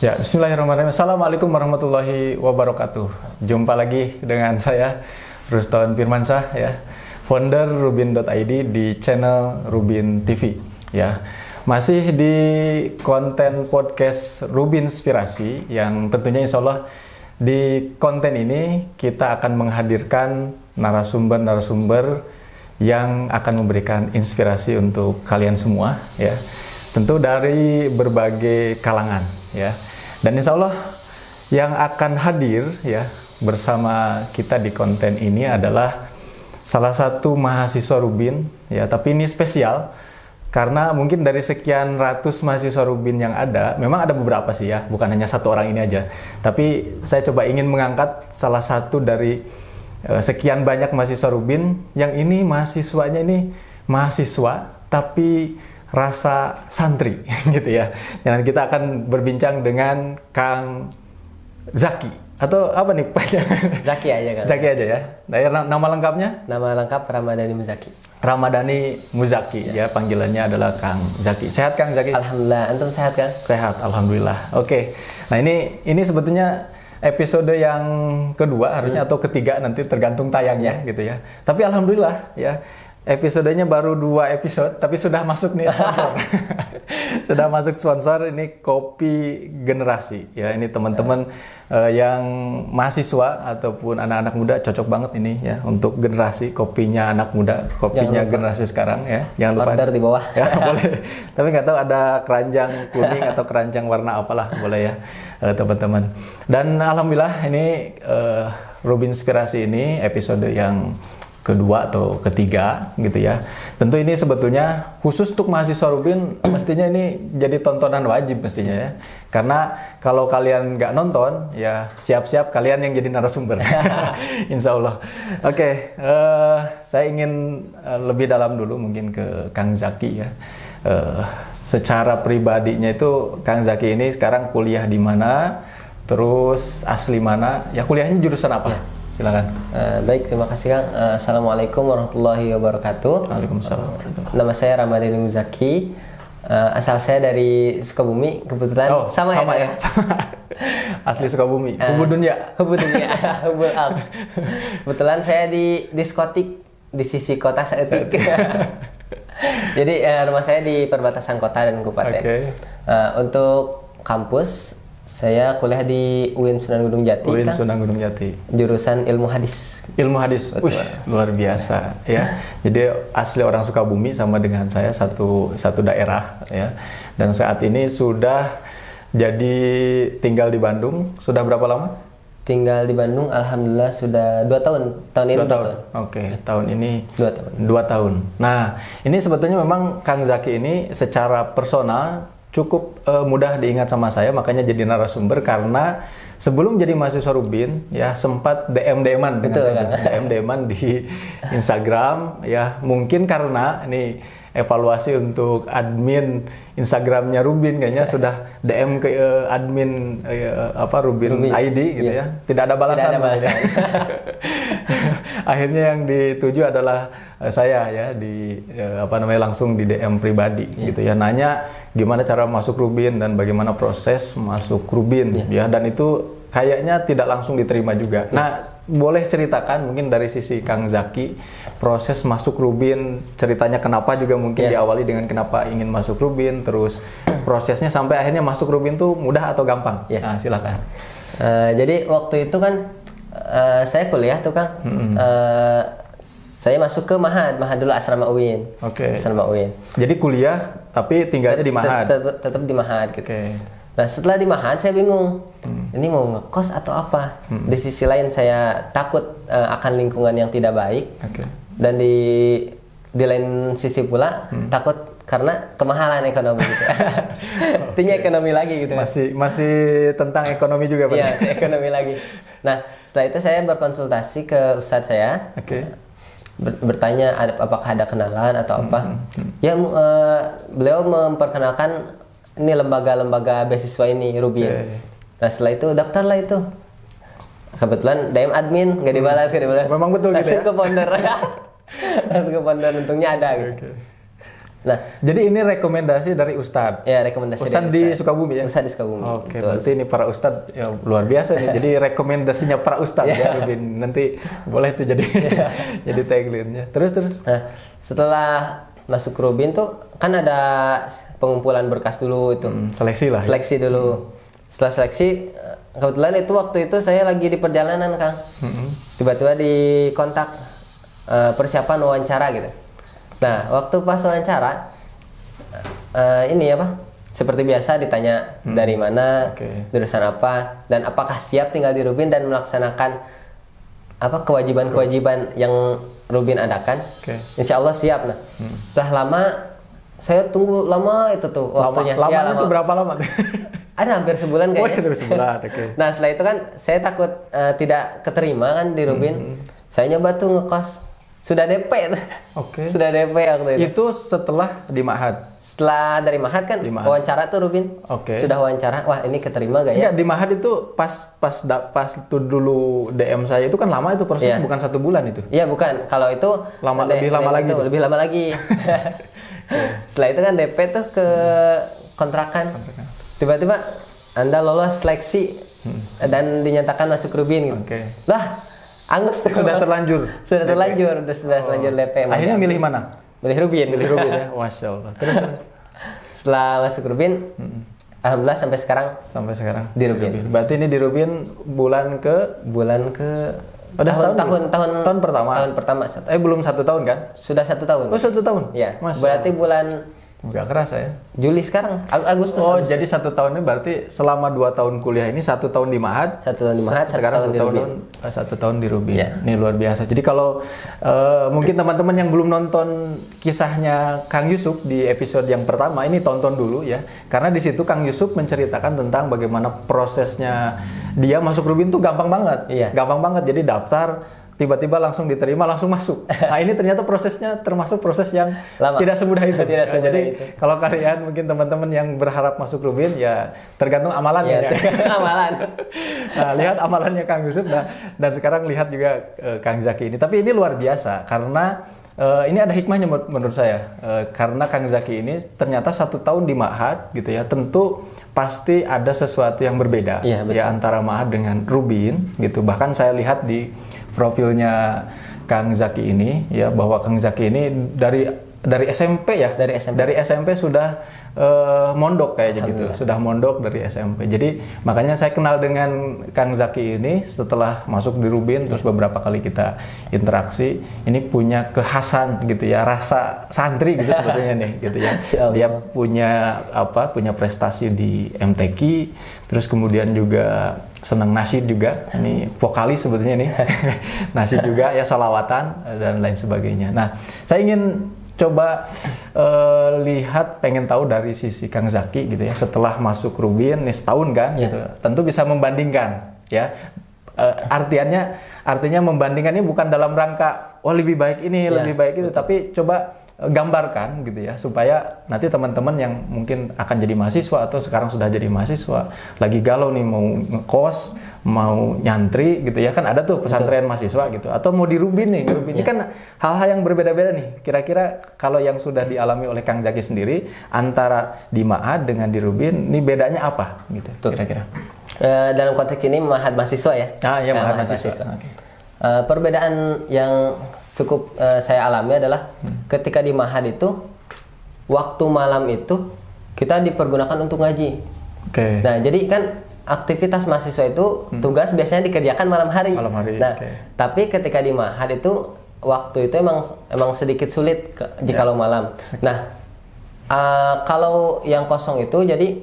Ya, bismillahirrahmanirrahim. Assalamualaikum warahmatullahi wabarakatuh. Jumpa lagi dengan saya, Ruston Firmansyah, ya, founder Rubin.id di channel Rubin TV. Ya, masih di konten podcast Rubin Inspirasi yang tentunya insya Allah di konten ini kita akan menghadirkan narasumber-narasumber yang akan memberikan inspirasi untuk kalian semua, ya. Tentu dari berbagai kalangan, ya. Dan insya Allah yang akan hadir, ya, bersama kita di konten ini adalah salah satu mahasiswa Rubin, ya. Tapi ini spesial karena mungkin dari sekian ratus mahasiswa Rubin yang ada, memang ada beberapa sih, ya, bukan hanya satu orang ini aja. Tapi saya coba ingin mengangkat salah satu dari sekian banyak mahasiswa Rubin yang ini mahasiswanya ini mahasiswa tapi rasa santri gitu, ya. Dan kita akan berbincang dengan Kang Zaki atau apa nih Pak? Zaki aja kan. Zaki aja, ya. Nama lengkapnya? Nama lengkap Ramadhani Muzaki. Ramadhani Muzaki, ya, panggilannya adalah Kang Zaki. Sehat Kang Zaki? Alhamdulillah, antum sehat kan? Sehat, alhamdulillah. Oke. Nah, ini sebetulnya episode yang kedua harusnya atau ketiga, nanti tergantung tayangnya gitu, ya. Tapi alhamdulillah, ya. Episodenya baru 2 episode, tapi sudah masuk nih sponsor. Sudah masuk sponsor, ini Kopi Generasi, ya. Ini teman-teman yang mahasiswa ataupun anak-anak muda cocok banget ini, ya, untuk generasi kopinya anak muda, kopinya generasi sekarang, ya. Jangan lupa order di bawah. Ya, boleh. Tapi nggak tahu ada keranjang kuning atau keranjang warna apalah, boleh, ya, teman-teman. Dan alhamdulillah ini Rubin Inspirasi ini episode yang kedua atau ketiga gitu, ya. Tentu ini sebetulnya khusus untuk mahasiswa Rubin, mestinya ini jadi tontonan wajib mestinya, ya. Karena kalau kalian nggak nonton, ya siap-siap kalian yang jadi narasumber. Insya Allah. Oke, saya ingin lebih dalam dulu mungkin ke Kang Zaki, ya. Secara pribadinya itu Kang Zaki ini sekarang kuliah di mana, terus asli mana, ya, kuliahnya jurusan apa? Ya. Silakan. Baik, terima kasih Kang. Assalamualaikum warahmatullahi wabarakatuh. Waalaikumsalam. Nama saya Ramadhani Muzaki. Asal saya dari Sukabumi, kebetulan sama ya. Asli Sukabumi. Hubudunya. Kebetulan saya di diskotik di sisi kota Saetik. Jadi rumah saya di perbatasan kota dan kabupaten. Okay. Untuk kampus saya kuliah di UIN Sunan Gunung Jati. UIN Sunan Gunung Jati. Jurusan ilmu hadis. Ilmu hadis. Luar biasa, ya. Jadi asli orang Sukabumi sama dengan saya, satu daerah, ya. Dan saat ini sudah jadi tinggal di Bandung. Sudah berapa lama? Tinggal di Bandung alhamdulillah sudah 2 tahun. Tahun ini 2 tahun. Oke, tahun ini 2 tahun. 2 tahun. Nah, ini sebetulnya memang Kang Zaki ini secara personal cukup mudah diingat sama saya, makanya jadi narasumber karena sebelum jadi mahasiswa Rubin, ya, sempat DM-an dengan saya, DM-an di Instagram, ya. Mungkin karena ini evaluasi untuk admin Instagramnya Rubin, kayaknya sudah DM ke admin Rubin ID gitu, ya. Tidak ada balasan. Akhirnya yang dituju adalah saya, ya, di langsung di DM pribadi, gitu, ya, nanya gimana cara masuk Rubin dan bagaimana proses masuk Rubin, ya, dan itu kayaknya tidak langsung diterima juga. Nah, boleh ceritakan mungkin dari sisi Kang Zaki proses masuk Rubin, ceritanya kenapa juga mungkin diawali dengan kenapa ingin masuk Rubin, terus prosesnya sampai akhirnya masuk Rubin tuh mudah atau gampang? Nah, silakan. Jadi waktu itu kan saya kuliah tuh Kang. Saya masuk ke Mahad dulu, asrama UIN. Oke. Asrama UIN. Jadi kuliah tapi tinggalnya di Mahad. Tetap di Mahad gitu. Oke. Nah, setelah di Mahad saya bingung. Ini mau ngekos atau apa? Di sisi lain saya takut akan lingkungan yang tidak baik. Oke. Dan di lain sisi pula takut karena kemahalan ekonomi gitu. Artinya ekonomi lagi gitu. Masih tentang ekonomi juga, Pak. Iya, ekonomi lagi. Nah, setelah itu saya berkonsultasi ke ustadz saya. Oke. Bertanya apakah ada kenalan atau apa. Ya, beliau memperkenalkan ini lembaga-lembaga beasiswa ini, Rubin. Nah, setelah itu daftarlah itu. Kebetulan DM admin nggak dibalas. Memang betul langsung gitu, ya? Ke founder. Langsung ke founder, untungnya ada gitu. Nah, jadi ini rekomendasi dari Ustadz. ya rekomendasi Ustadz dari di Sukabumi ya? Ustadz di Sukabumi. Oke, betul. berarti ini para Ustadz ya, luar biasa nih. Jadi rekomendasinya para Ustadz ya, Rubin. Nanti boleh tuh jadi jadi tagline-nya. Terus. Nah, setelah masuk Rubin tuh kan ada pengumpulan berkas dulu itu. Seleksi lah. Seleksi dulu. Setelah seleksi, kebetulan itu waktu itu saya lagi di perjalanan, Kang. Tiba-tiba dikontak persiapan wawancara gitu. Nah, waktu pas wawancara, ini apa? Seperti biasa ditanya dari mana, jurusan apa, dan apakah siap tinggal di Rubin dan melaksanakan apa kewajiban-kewajiban yang Rubin adakan. Insya Allah siap. Nah, setelah lama, saya tunggu lama itu tuh waktunya. Lama itu berapa lama? Ada hampir sebulan kayaknya. Hampir sebulan, Nah, setelah itu kan saya takut tidak keterima kan di Rubin. Saya nyoba tuh ngekos. Sudah DP. Sudah DP waktu itu. Itu setelah di Ma'had. Setelah dari Ma'had kan wawancara tuh Rubin. Sudah wawancara. Wah, ini keterima gak ya? Enggak, di Ma'had itu pas itu dulu DM saya itu kan lama itu prosesnya, bukan 1 bulan itu. Iya, bukan. Kalau itu lebih lama lagi. Lebih lama lagi. Setelah itu kan DP tuh ke kontrakan. Tiba-tiba Anda lolos seleksi dan dinyatakan masuk Rubin gitu. Lah, angus tuh. Sudah terlanjur. Sudah terlanjur DP. Akhirnya milih mana? Milih Rubin ya. Masya Allah. Terus. Setelah masuk Rubin, alhamdulillah sampai sekarang di Rubin. Berarti ini di Rubin bulan ke tahun pertama. Tahun pertama. Belum 1 tahun kan? Sudah 1 tahun. Oh, 1 tahun. Ya. Berarti bulan nggak kerasa ya? Juli sekarang, Agustus. Oh, jadi 1 tahun ini berarti selama 2 tahun kuliah ini 1 tahun di Ma'had. 1 tahun di Ma'had, sekarang 1 tahun di Rubin. Ini luar biasa. Jadi kalau mungkin teman-teman yang belum nonton kisahnya Kang Yusuf di episode yang pertama, ini tonton dulu ya. Karena di situ Kang Yusuf menceritakan tentang bagaimana prosesnya dia masuk Rubin tuh gampang banget. Gampang banget. Jadi daftar, tiba-tiba langsung diterima, langsung masuk. Nah, ini ternyata prosesnya termasuk proses yang tidak semudah itu. Jadi kalau kalian mungkin teman-teman yang berharap masuk Rubin, ya tergantung amalannya. Amalan. Nah, lihat amalannya Kang Yusuf. Dan sekarang lihat juga Kang Zaki ini. Tapi ini luar biasa karena ini ada hikmahnya menurut saya. Karena Kang Zaki ini ternyata 1 tahun di Ma'had gitu ya. Tentu pasti ada sesuatu yang berbeda ya antara Ma'had dengan Rubin gitu. Bahkan saya lihat di profilnya Kang Zaki ini ya, bahwa Kang Zaki ini dari SMP ya, dari SMP sudah mondok kayaknya gitu, sudah mondok dari SMP. Jadi makanya saya kenal dengan Kang Zaki ini setelah masuk di Rubin, terus beberapa kali kita interaksi. Ini punya kekhasan gitu ya, rasa santri gitu sebetulnya nih gitu ya. Dia punya prestasi di MTQ, terus kemudian juga senang nasyid juga, ini vokalis sebetulnya nih. Nasyid juga ya, salawatan dan lain sebagainya. Nah, saya ingin coba pengen tahu dari sisi Kang Zaki gitu ya, setelah masuk Rubin nih setahun kan gitu. Tentu bisa membandingkan ya. Artinya membandingkannya bukan dalam rangka lebih baik ini, lebih baik itu, tapi coba gambarkan gitu ya, supaya nanti teman-teman yang mungkin akan jadi mahasiswa atau sekarang sudah jadi mahasiswa lagi galau nih, mau ngekos, mau nyantri gitu ya, kan ada tuh pesantren mahasiswa gitu, atau mau di Rubin nih. Ini kan hal-hal yang berbeda-beda nih. Kira-kira kalau yang sudah dialami oleh Kang Zaki sendiri antara di Ma'had dengan di Rubin, ini bedanya apa gitu kira-kira? Dalam konteks ini Ma'had mahasiswa ya. Ma'had mahasiswa. Perbedaan yang cukup saya alami adalah ketika di Ma'had itu waktu malam itu kita dipergunakan untuk ngaji. Nah, jadi kan aktivitas mahasiswa itu tugas biasanya dikerjakan malam hari. Nah, tapi ketika di Ma'had itu waktu itu emang sedikit sulit jikalau malam. Nah, kalau yang kosong itu, jadi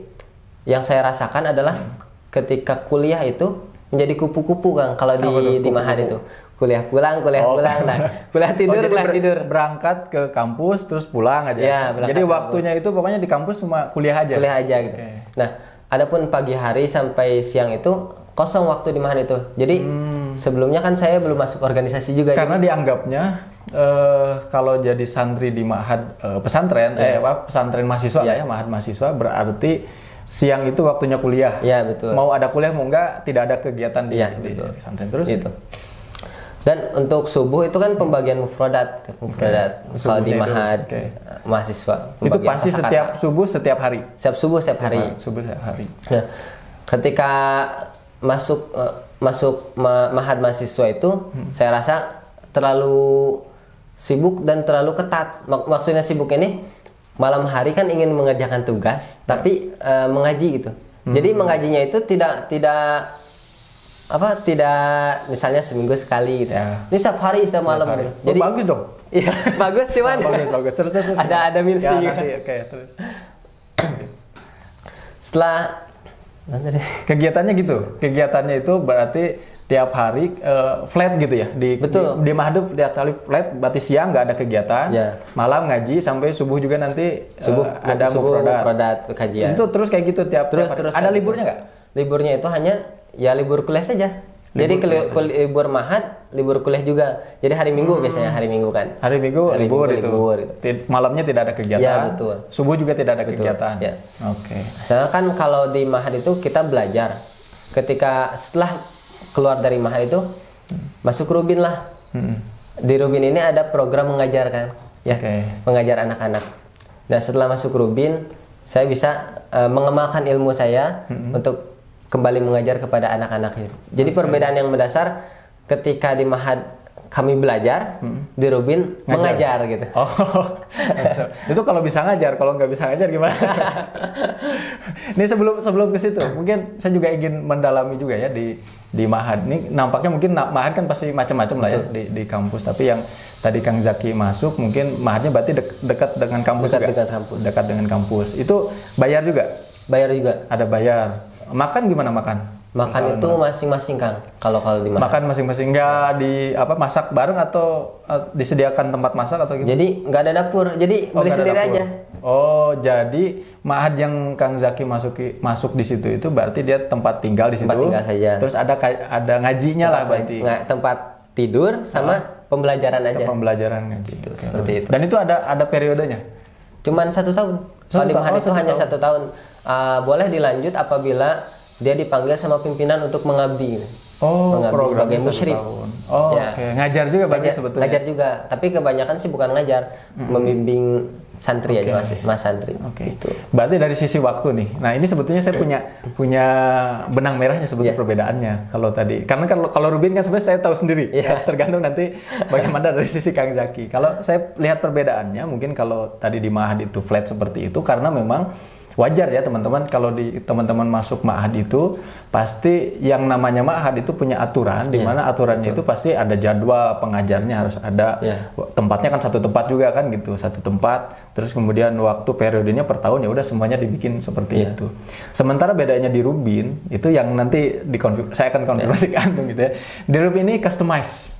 yang saya rasakan adalah ketika kuliah itu menjadi kupu-kupu, Kang. Kalau di Ma'had itu kuliah pulang, nah, kuliah tidur. Berangkat ke kampus terus pulang aja. Jadi waktunya itu pokoknya di kampus cuma kuliah aja gitu. Nah, adapun pagi hari sampai siang itu kosong waktu di Ma'had itu. Jadi sebelumnya kan saya belum masuk organisasi juga. Karena dianggapnya kalau jadi santri di Ma'had pesantren, pesantren mahasiswa ya, Ma'had mahasiswa, berarti siang itu waktunya kuliah. Iya, betul. Mau ada kuliah mau enggak, tidak ada kegiatan di pesantren terus. Gitu. Dan untuk subuh itu kan pembagian mufradat. Kalau di Mahad mahasiswa. Itu pasti setiap subuh setiap hari. Setiap subuh setiap hari. Subuh setiap hari. Nah, ketika masuk Mahad mahasiswa itu saya rasa terlalu sibuk dan terlalu ketat. Maksudnya sibuk ini malam hari kan ingin mengerjakan tugas, tapi mengaji gitu. Jadi mengajinya itu tidak misalnya seminggu sekali gitu. Ini setiap hari setiap malam gitu. Jadi bagus dong. Iya, bagus sih man. Bagus. Terus. Ada minusnya juga. Oke, terus. Setelah kegiatannya gitu. Kegiatannya itu berarti tiap hari flat gitu ya. Betul. Di Mahad tiap kali flat, berarti siang nggak ada kegiatan. Ya. Malam ngaji sampai subuh juga nanti ada subuh mufradat kajian. Itu terus kayak gitu tiap hari. Ada liburnya nggak? Liburnya itu hanya ya libur kuliah saja. Jadi libur Mahad, libur kuliah juga. Jadi hari Minggu biasanya, hari Minggu kan. Hari Minggu libur itu. Malamnya tidak ada kegiatan. Ya, betul. Subuh juga tidak ada kegiatan. Ya. Oke. Soalnya kan kalau di Mahad itu kita belajar. Ketika setelah keluar dari Mahad itu masuk Rubin lah. Di Rubin ini ada program mengajar kan. Ya. Mengajar anak-anak. Dan setelah masuk Rubin, saya bisa mengemalkan ilmu saya untuk kembali mengajar kepada anak-anak itu. Jadi perbedaan yang mendasar ketika di Mahad kami belajar, di Rubin mengajar gitu. Oh, itu kalau bisa ngajar, kalau nggak bisa ngajar gimana? Ini sebelum ke situ, mungkin saya juga ingin mendalami juga ya di Mahad. Ini nampaknya mungkin Mahad kan pasti macam-macam lah ya di kampus. Tapi yang tadi Kang Zaki masuk, mungkin Mahadnya berarti dekat dengan kampus juga. Dekat dengan kampus. Itu bayar juga? Bayar juga. Ada bayar. Makan gimana makan? Makan itu masing-masing Kang. Kalau di Mahad. Makan masing-masing, nggak masak bareng atau disediakan tempat masak atau gimana? Jadi nggak ada dapur, jadi beli sendiri aja. Oh, jadi Mahad yang Kang Zaki masuk di situ itu berarti dia tempat tinggal di situ. Tempat tinggal saja. Terus ada ngajinya lah berarti. Tempat tidur sama pembelajaran aja. Pembelajaran ngaji. Gitu, seperti itu. Dan itu ada periodenya? Cuman 1 tahun. Kalau di Mahad itu hanya 1 tahun. Boleh dilanjut apabila dia dipanggil sama pimpinan untuk mengabdi. Mengabdi sebagai musyrif. Oh, ya. Oke. Ngajar juga berarti sebetulnya. Ngajar juga, tapi kebanyakan sih bukan ngajar, membimbing santri aja, mas santri. Gitu. Berarti dari sisi waktu nih. Nah, ini sebetulnya saya punya benang merahnya sebetulnya perbedaannya. Kalau tadi, karena kalau Rubin kan sebenarnya saya tahu sendiri. Tergantung nanti bagaimana dari sisi Kang Zaki. Kalau saya lihat perbedaannya, mungkin kalau tadi di Mahad itu flat seperti itu karena memang wajar ya teman-teman, kalau teman-teman masuk Ma'had itu pasti yang namanya Ma'had itu punya aturan, di mana aturannya itu pasti ada jadwal pengajarnya, harus ada tempatnya kan satu tempat juga kan gitu, satu tempat, terus kemudian waktu periodenya per tahun ya udah semuanya dibikin seperti itu. Sementara bedanya di Rubin itu yang nanti saya akan konfirmasi ke antum gitu ya. Di Rubin ini customize.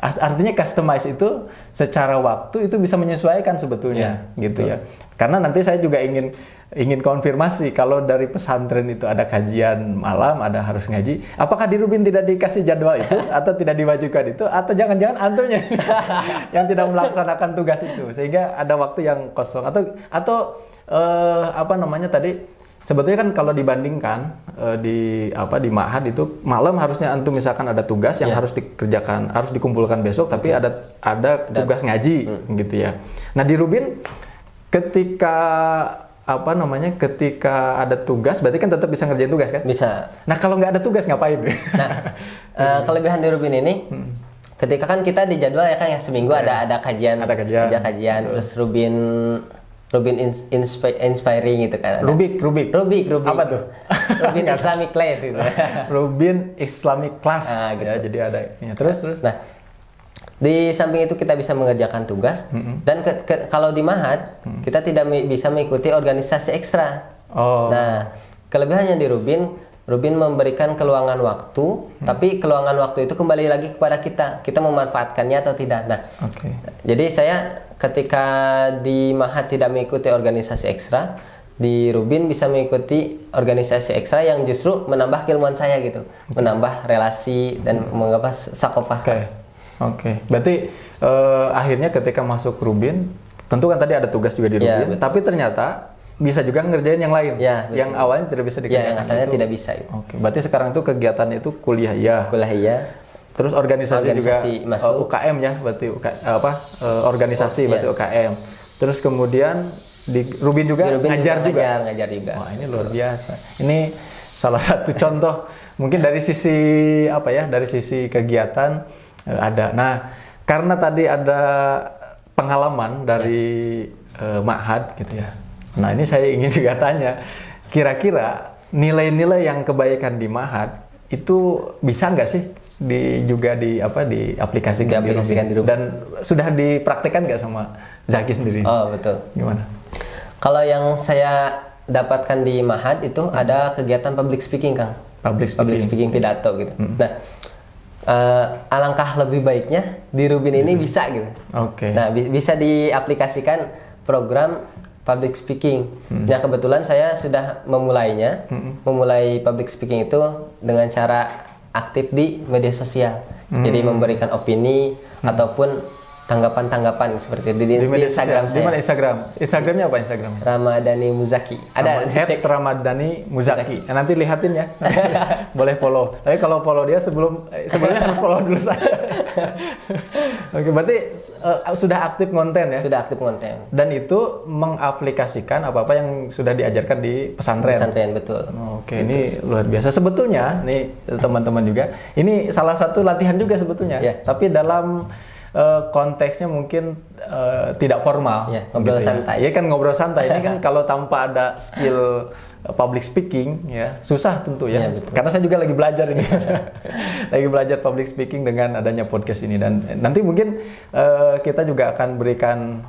Artinya customize itu secara waktu itu bisa menyesuaikan sebetulnya gitu ya. Karena nanti saya juga ingin konfirmasi kalau dari pesantren itu ada kajian malam, ada harus ngaji. Apakah di Rubin tidak dikasih jadwal itu atau tidak diwajibkan itu, atau jangan-jangan antumnya yang tidak melaksanakan tugas itu sehingga ada waktu yang kosong atau apa namanya tadi? Sebetulnya kan kalau dibandingkan di Ma'had itu malam harusnya antum misalkan ada tugas yang harus dikerjakan, harus dikumpulkan besok, tapi ada tugas ngaji gitu ya. Nah di Rubin ketika ada tugas berarti kan tetap bisa ngerjain tugas kan? Bisa. Nah kalau nggak ada tugas ngapain? Nah kelebihan di Rubin ini ketika kan kita di jadwal ya kan ya seminggu ada kajian, terus Rubin inspiring gitu kan. Rubik. Apa tuh? Rubin Islamic Class gitu. Rubin Islamic Class. Gitu. Ya, jadi ada. Ya, terus. Nah, di samping itu kita bisa mengerjakan tugas dan kalau di Ma'had kita tidak bisa mengikuti organisasi ekstra. Nah, kelebihannya di Rubin memberikan keluangan waktu, tapi keluangan waktu itu kembali lagi kepada kita memanfaatkannya atau tidak. Nah, jadi saya ketika di Ma'had tidak mengikuti organisasi ekstra, di Rubin bisa mengikuti organisasi ekstra yang justru menambah keilmuan saya gitu, menambah relasi dan mengapa sakofah. Berarti akhirnya ketika masuk Rubin, tentu kan tadi ada tugas juga di Rubin, tapi ternyata bisa juga ngerjain yang lain, yang awalnya tidak bisa dikerjakan. Yang asalnya tidak bisa. Berarti sekarang itu kegiatannya itu kuliah. Terus organisasi juga masuk. UKM ya, berarti organisasi berarti UKM. Terus kemudian di Rubin juga ngajar juga. Ngajar juga. Wah, ini luar biasa. Ini salah satu contoh mungkin dari sisi dari sisi kegiatan ada. Nah, karena tadi ada pengalaman dari Ma'had gitu ya. Nah, ini saya ingin juga tanya, kira-kira nilai-nilai yang kebaikan di Ma'had itu bisa nggak sih diaplikasikan di Rubin? Dan sudah dipraktekkan nggak sama Zaki sendiri? Oh, betul. Gimana? Kalau yang saya dapatkan di Ma'had itu ada kegiatan public speaking, Kang. Public speaking pidato gitu. Nah, alangkah lebih baiknya di Rubin ini bisa gitu. Oke. Nah, bisa diaplikasikan program public speaking. Nah, kebetulan saya sudah memulainya. Memulai public speaking itu dengan cara aktif di media sosial. Jadi memberikan opini ataupun tanggapan-tanggapan seperti itu di Instagram saya. Di mana Instagram? Instagramnya apa Instagramnya? Ramadhani Muzaki. Ada Ramadhani Muzaki. Nanti lihatin ya. Boleh follow. Tapi kalau follow dia sebelumnya harus follow dulu saya. Oke, berarti sudah aktif konten ya? Sudah aktif konten. Dan itu mengaplikasikan apa-apa yang sudah diajarkan di pesantren. Pesantren, betul. Oke, ini luar biasa. Sebetulnya nih teman-teman juga, ini salah satu latihan juga sebetulnya. Yeah. Tapi dalam konteksnya mungkin tidak formal, ngobrol santai. Ya kan ngobrol santai. Ini kan kalau tanpa ada skill public speaking, ya susah tentu ya. Karena saya juga lagi belajar ini, lagi belajar public speaking dengan adanya podcast ini. Dan nanti mungkin kita juga akan berikan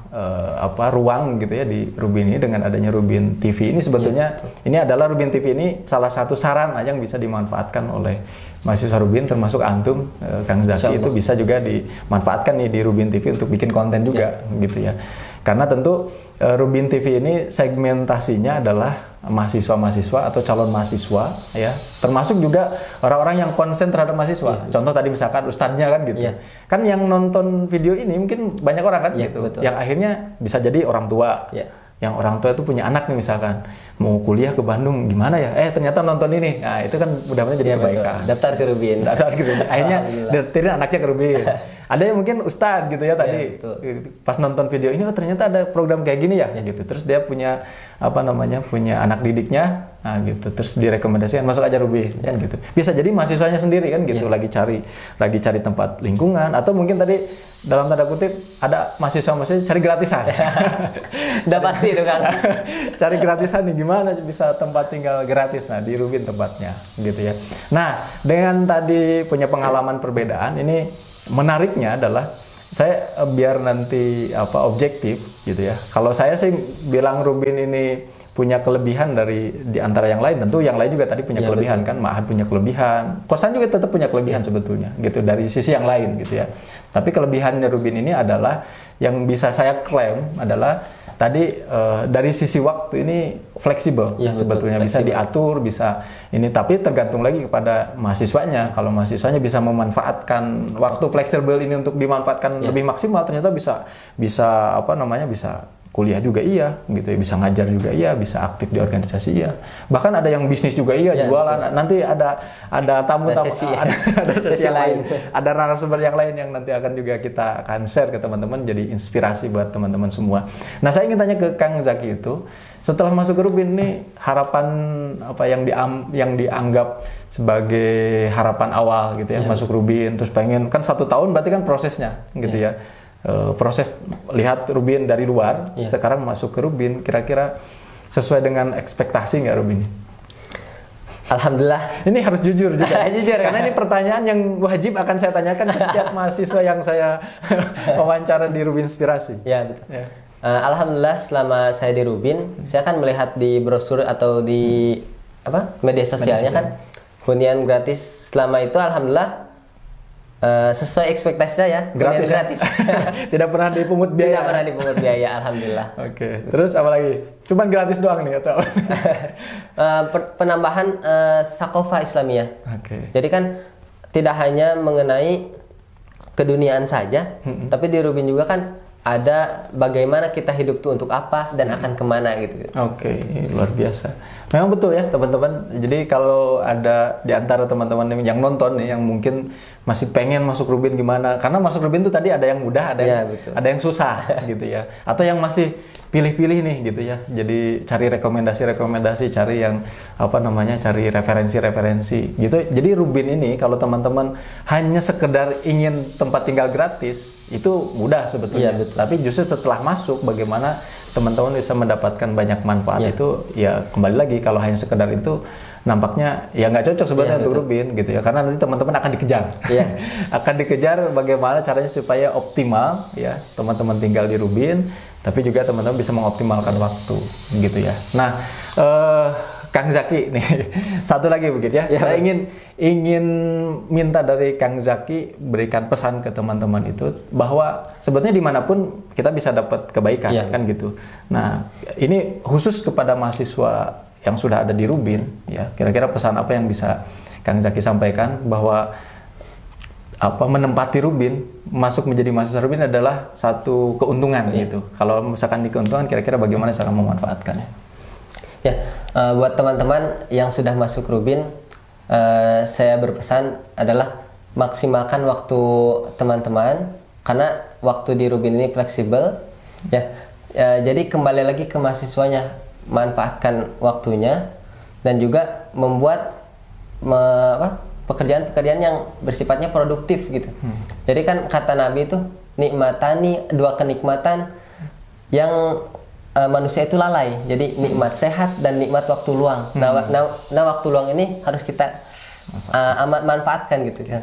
ruang gitu ya di Rubin ini dengan adanya Rubin TV ini. Sebetulnya ini adalah Rubin TV ini salah satu sarana yang bisa dimanfaatkan oleh mahasiswa Rubin, termasuk antum, Kang Zaki, itu bisa juga dimanfaatkan nih di Rubin TV untuk bikin konten juga gitu ya. Karena tentu Rubin TV ini segmentasinya adalah mahasiswa-mahasiswa atau calon mahasiswa ya, termasuk juga orang-orang yang konsen terhadap mahasiswa. Contoh tadi misalkan ustadznya kan gitu. Kan yang nonton video ini mungkin banyak orang kan gitu. Betul. Yang akhirnya bisa jadi orang tua. Yang orang tua itu punya anak nih misalkan mau kuliah ke Bandung gimana ya, ternyata nonton ini, nah itu kan mudah-mudahan jadi kebaikan. Daftar ke Rubin, akhirnya daftarin anaknya ke Rubin. Ada yang mungkin ustadz gitu ya tadi, pas nonton video ini ternyata ada program kayak gini ya, gitu. Terus dia punya punya anak didiknya, nah gitu. Terus direkomendasikan masuk aja Rubin, kan gitu. Bisa jadi mahasiswanya sendiri kan gitu, lagi cari tempat lingkungan, atau mungkin tadi dalam tanda kutip ada mahasiswa cari gratisan. Udah pasti itu kan. Cari gratisan nih, gimana bisa tempat tinggal gratis? Nah, di Rubin tempatnya gitu ya. Nah, dengan tadi punya pengalaman perbedaan, ini menariknya adalah saya biar nanti objektif gitu ya. Kalau saya sih bilang Rubin ini punya kelebihan di antara yang lain, tentu yang lain juga tadi punya kelebihan, betul. Kan Ma'had punya kelebihan, Kosan juga tetap punya kelebihan sebetulnya gitu dari sisi yang lain gitu ya. Tapi kelebihannya Rubin ini adalah yang bisa saya klaim adalah tadi dari sisi waktu ini fleksibel, sebetulnya betul, bisa diatur, bisa ini, tapi tergantung lagi kepada mahasiswanya. Kalau mahasiswanya bisa memanfaatkan waktu fleksibel ini untuk dimanfaatkan lebih maksimal, ternyata bisa bisa kuliah juga iya gitu ya, bisa ngajar juga iya, bisa aktif di organisasi iya, bahkan ada yang bisnis juga iya, jualan. Betul. Nanti ada tamu ada sesi yang lain, ada narasumber yang lain yang nanti akan juga kita akan share ke teman-teman, jadi inspirasi buat teman-teman semua. Nah, saya ingin tanya ke Kang Zaki itu, setelah masuk ke Rubin ini harapan apa yang dianggap sebagai harapan awal gitu ya, masuk Rubin terus pengen kan 1 tahun berarti kan prosesnya gitu ya. Proses lihat Rubin dari luar, sekarang masuk ke Rubin, kira-kira sesuai dengan ekspektasi nggak Rubin? Alhamdulillah. Ini harus jujur juga. Jujur, karena ini pertanyaan yang wajib akan saya tanyakan ke setiap mahasiswa yang saya wawancara di Rubin Inspirasi. Ya, betul. Alhamdulillah selama saya di Rubin, saya kan melihat di brosur atau di media sosialnya kan hunian gratis. Selama itu alhamdulillah sesuai ekspektasi saya, gratis. Tidak pernah dipungut biaya. Tidak pernah dipungut biaya, alhamdulillah. Oke. Terus apa lagi? Cuman gratis doang nih atau? Penambahan Sakofa Islamiyah. Oke. Jadi kan tidak hanya mengenai keduniaan saja, tapi di Rubin juga kan ada bagaimana kita hidup tuh untuk apa dan akan kemana gitu. Oke, luar biasa. Memang betul ya teman-teman. Jadi kalau ada di antara teman-teman yang nonton nih yang mungkin masih pengen masuk Rubin gimana? Karena masuk Rubin tuh tadi ada yang mudah, ada yang susah gitu ya. Atau yang masih pilih-pilih nih gitu ya. Jadi cari rekomendasi, cari yang cari referensi gitu. Jadi Rubin ini kalau teman-teman hanya sekedar ingin tempat tinggal gratis, itu mudah sebetulnya. Iya, betul. Tapi justru setelah masuk bagaimana teman-teman bisa mendapatkan banyak manfaat itu ya kembali lagi kalau hanya sekedar itu nampaknya ya nggak cocok sebenarnya untuk Rubin gitu ya, karena nanti teman-teman akan dikejar. Akan dikejar bagaimana caranya supaya optimal ya teman-teman tinggal di Rubin, tapi juga teman-teman bisa mengoptimalkan waktu gitu ya. Nah, Kang Zaki nih satu lagi begitu ya. Saya ingin minta dari Kang Zaki berikan pesan ke teman-teman itu bahwa sebetulnya dimanapun kita bisa dapat kebaikan kan gitu. Nah, ini khusus kepada mahasiswa yang sudah ada di Rubin ya. Kira-kira pesan apa yang bisa Kang Zaki sampaikan bahwa menempati Rubin, masuk menjadi mahasiswa Rubin adalah satu keuntungan gitu. Kalau misalkan di keuntungan, kira-kira bagaimana cara memanfaatkannya? Ya, buat teman-teman yang sudah masuk Rubin, saya berpesan adalah maksimalkan waktu teman-teman karena waktu di Rubin ini fleksibel. Jadi kembali lagi ke mahasiswanya, manfaatkan waktunya dan juga membuat pekerjaan-pekerjaan yang bersifatnya produktif gitu. Jadi kan kata Nabi itu nikmatani, dua kenikmatan yang manusia itu lalai. Jadi nikmat sehat dan nikmat waktu luang. Nah, waktu luang ini harus kita amat manfaatkan gitu kan.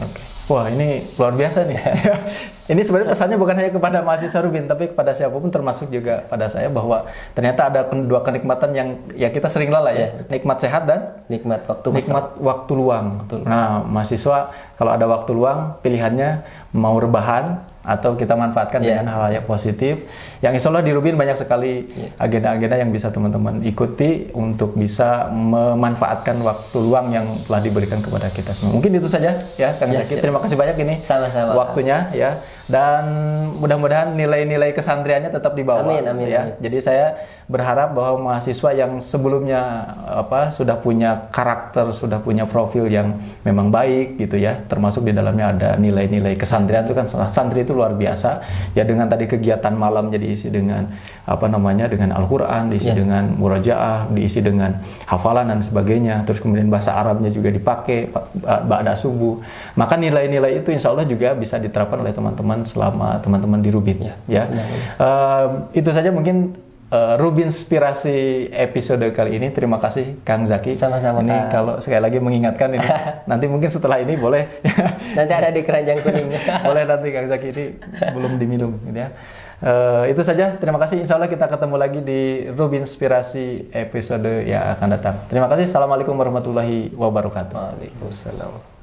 Oke. Wah, ini luar biasa nih. Ini sebenarnya pesannya bukan hanya kepada mahasiswa Rubin, tapi kepada siapapun, termasuk juga pada saya, bahwa ternyata ada dua kenikmatan yang ya kita sering lalai ya. Nikmat sehat dan nikmat waktu luang. Nah, mahasiswa kalau ada waktu luang, pilihannya mau rebahan atau kita manfaatkan dengan hal-hal yang positif. Yang insya Allah di Rubin banyak sekali agenda-agenda yang bisa teman-teman ikuti untuk bisa memanfaatkan waktu luang yang telah diberikan kepada kita semua. Mungkin itu saja ya Kang Zaki. Terima kasih banyak ini waktunya ya. Dan mudah-mudahan nilai-nilai kesantriannya tetap dibawa. Amin. Jadi saya berharap bahwa mahasiswa yang sebelumnya sudah punya karakter, sudah punya profil yang memang baik gitu ya, termasuk di dalamnya ada nilai-nilai kesantrian itu kan, santri itu luar biasa ya, dengan tadi kegiatan malam jadi isi dengan dengan Al-Qur'an, diisi dengan murajaah, diisi dengan hafalan dan sebagainya, terus kemudian bahasa Arabnya juga dipakai ba'da subuh. Maka nilai-nilai itu insya Allah juga bisa diterapkan oleh teman-teman selama teman-teman di Rubin ya. Itu saja mungkin Rubin Inspirasi episode kali ini. Terima kasih Kang Zaki. Sama-sama. Ini kalau sekali lagi mengingatkan ini nanti mungkin setelah ini boleh nanti ada di keranjang kuning. Boleh nanti Kang Zaki ini belum diminum gitu ya. Itu saja. Terima kasih. Insya Allah kita ketemu lagi di Rubin Inspirasi episode yang akan datang. Terima kasih. Assalamualaikum warahmatullahi wabarakatuh. Waalaikumsalam.